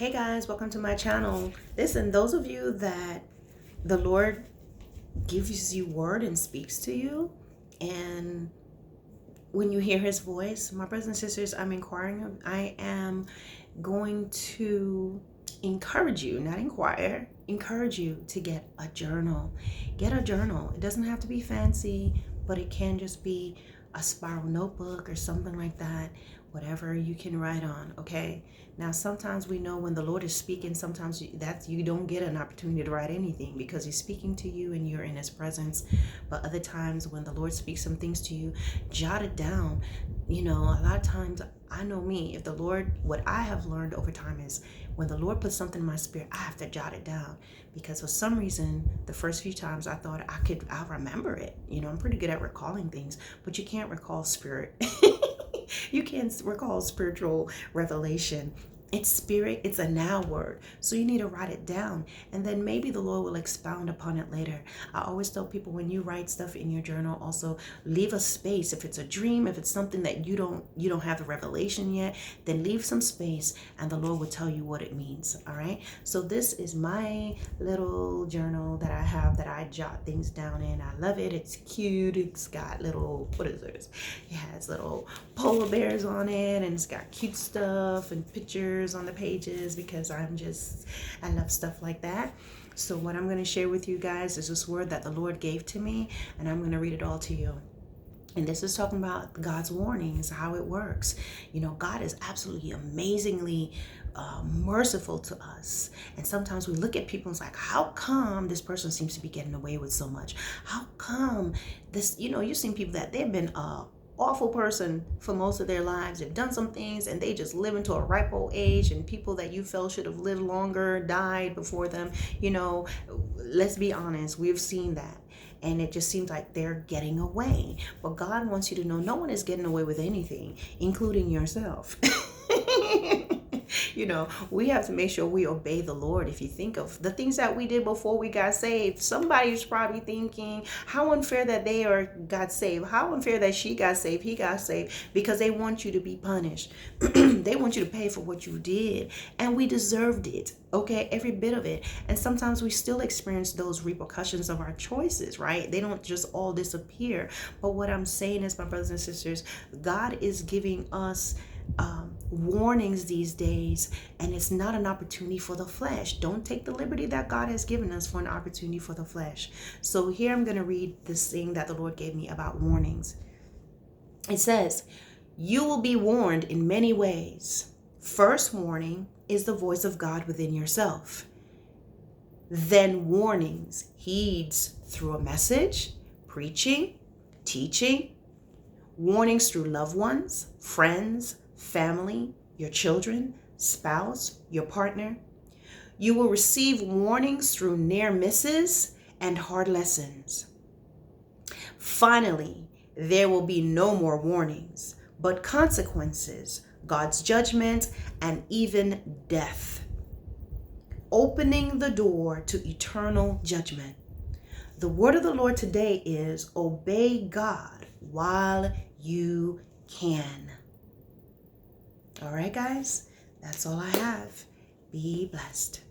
Hey guys, welcome to my channel. Listen, those of you that the Lord gives you word and speaks to you, and when you hear his voice, my brothers and sisters, I am going to encourage you, not inquire, encourage you to get a journal. Get a journal. It doesn't have to be fancy, but it can just be a spiral notebook or something like that, whatever you can write on. Okay, now sometimes we know when the Lord is speaking, sometimes you don't get an opportunity to write anything because he's speaking to you and you're in his presence. But other times when the Lord speaks some things to you, jot it down. You know, a lot of times, I know me, if the Lord, what I have learned over time is when the Lord puts something in my spirit, I have to jot it down, because for some reason, the first few times I thought I'll remember it. You know, I'm pretty good at recalling things, but you can't recall spirit. You can't recall spiritual revelation. It's spirit, it's a now word. So you need to write it down, and then maybe the Lord will expound upon it later. I always tell people, when you write stuff in your journal, also leave a space. If it's a dream, if it's something that you don't have the revelation yet, then leave some space and the Lord will tell you what it means. All right. So this is my little journal that I have, that I jot things down in. I love it. It's cute. It's got little, what is this? Yeah, it's little polar bears on it, and it's got cute stuff and pictures on the pages, because I love stuff like that. So what I'm going to share with you guys is this word that the Lord gave to me, and I'm going to read it all to you. And this is talking about God's warnings, how it works. You know, God is absolutely amazingly merciful to us. And sometimes we look at people and it's like, how come this person seems to be getting away with so much? How come this, you've seen people that they've been awful person for most of their lives. They've done some things and they just live into a ripe old age, and people that you felt should have lived longer died before them. Let's be honest, we've seen that. And it just seems like they're getting away. But God wants you to know no one is getting away with anything, including yourself. We have to make sure we obey the Lord. If you think of the things that we did before we got saved, somebody's probably thinking, how unfair that got saved. How unfair that she got saved, he got saved, because they want you to be punished. They want you to pay for what you did. And we deserved it. Okay, every bit of it. And sometimes we still experience those repercussions of our choices, right? They don't just all disappear. But what I'm saying is, my brothers and sisters, God is giving us warnings these days, and it's not an opportunity for the flesh. Don't take the liberty that God has given us for an opportunity for the flesh. So here I'm going to read this thing that the Lord gave me about warnings. It says, you will be warned in many ways. First warning is the voice of God within yourself. Then warnings, heeds through a message, preaching, teaching, warnings through loved ones, friends, family, your children, spouse, your partner. You will receive warnings through near misses and hard lessons. Finally, there will be no more warnings, but consequences, God's judgment, and even death, opening the door to eternal judgment. The word of the Lord today is obey God while you can. All right, guys, that's all I have. Be blessed.